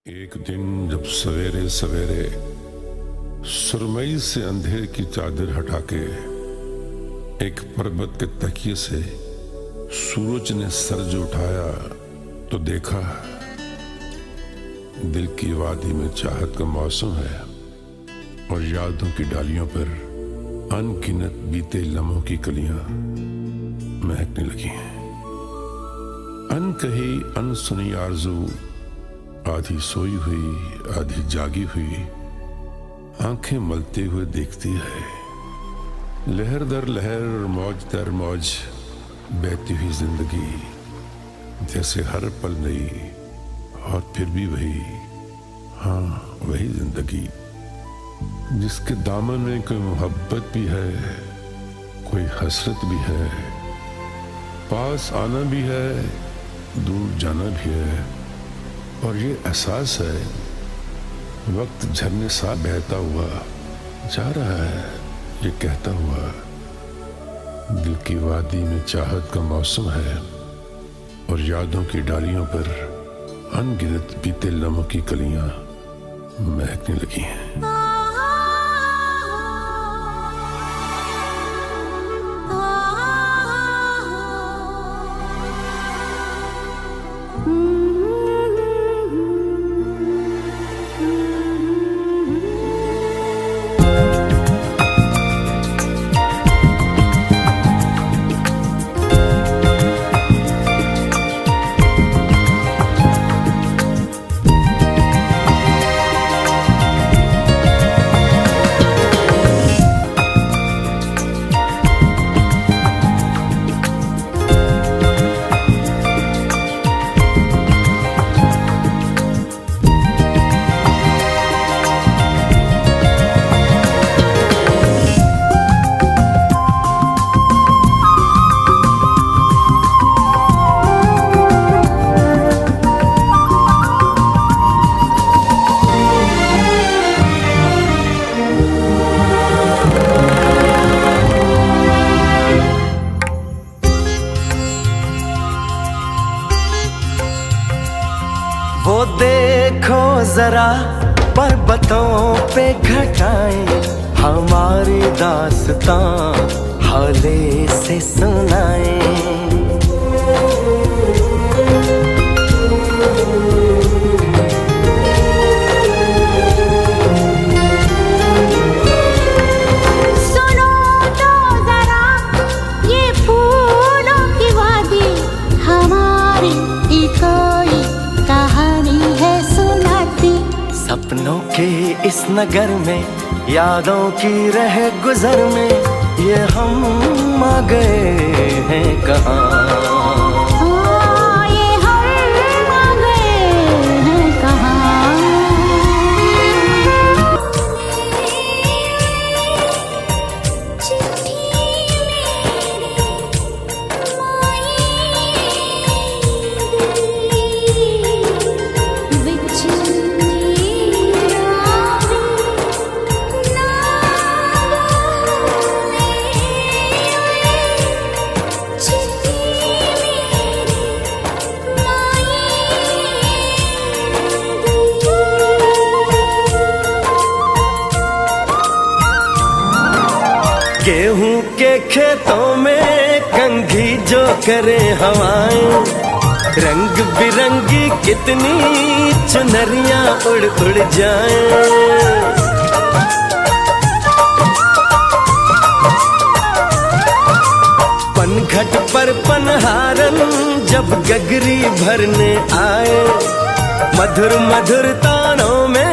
एक दिन जब सवेरे सवेरे सुरमई से अंधेर की चादर हटा के एक पर्वत के तकिए से सूरज ने सरज उठाया तो देखा दिल की वादी में चाहत का मौसम है और यादों की डालियों पर अनगिनत बीते लम्हों की कलियां महकने लगी हैं। अनकही अनसुनी आरज़ू आधी सोई हुई आधी जागी हुई आंखें मलते हुए देखती है। लहर दर लहर मौज दर मौज बहती हुई जिंदगी जैसे हर पल नई और फिर भी वही, हाँ वही जिंदगी जिसके दामन में कोई मोहब्बत भी है, कोई हसरत भी है, पास आना भी है, दूर जाना भी है। और ये एहसास है वक्त झरने सा बहता हुआ जा रहा है, ये कहता हुआ दिल की वादी में चाहत का मौसम है और यादों की डालियों पर अनगिनत बीते लम्हों की कलियां महकने लगी हैं। वो देखो जरा पर्वतों पे घटाएं हमारी दास्तां हौले से सुनाएं। सुनो तो जरा ये फूलों की वादी हमारी कोई कहानी है सुनाती। सपनों के इस नगर में यादों की रह गुजर में ये हम आ गए हैं कहाँ। ये हम आ गए हैं कहाँ। गेहूं के खेतों में कंघी जो करे हवाएं, रंग बिरंगी कितनी चुनरियां उड़ उड़ जाएं। पनघट पर पनहारन जब गगरी भरने आए, मधुर मधुर तानों में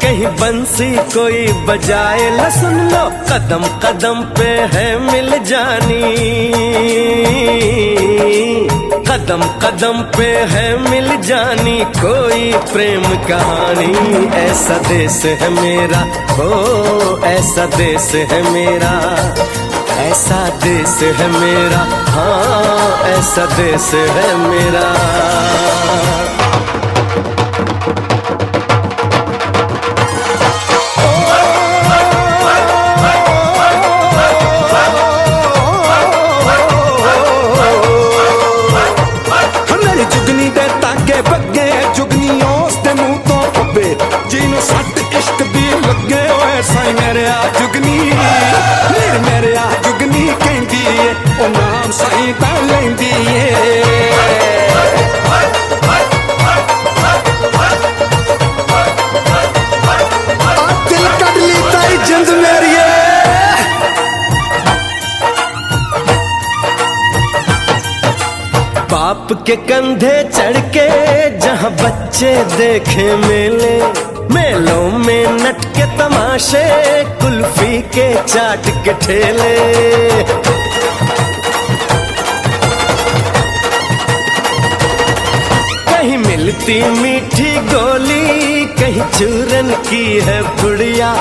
कहीं बंसी कोई बजाए। ला सुन लो कदम कदम पे है मिल जानी, कदम कदम पे है मिल जानी कोई प्रेम कहानी। ऐसा देश है मेरा, ओ ऐसा देश है मेरा, ऐसा देश है मेरा, हाँ ऐसा देश है मेरा। जुगनी दे ताके बगे जुगनी उस दे मुंह तो के कंधे चढ़ के जहाँ बच्चे देखे मेले, मेलों में नट के तमाशे, कुल्फी के चाट के ठेले। कहीं मिलती मीठी गोली, कहीं चूरन की है पुड़िया।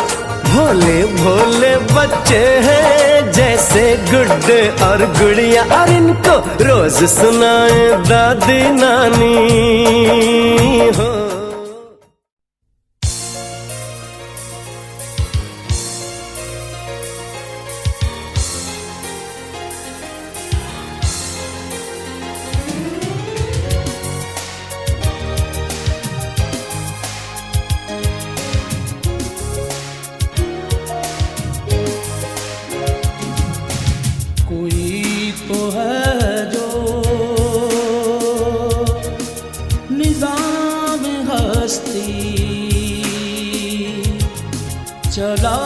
भोले भोले बच्चे हैं जैसे गुड्डे और गुड़िया, और इनको रोज सुनाए दादी नानी हो। कोई तो है जो निज़ाम हस्ती चला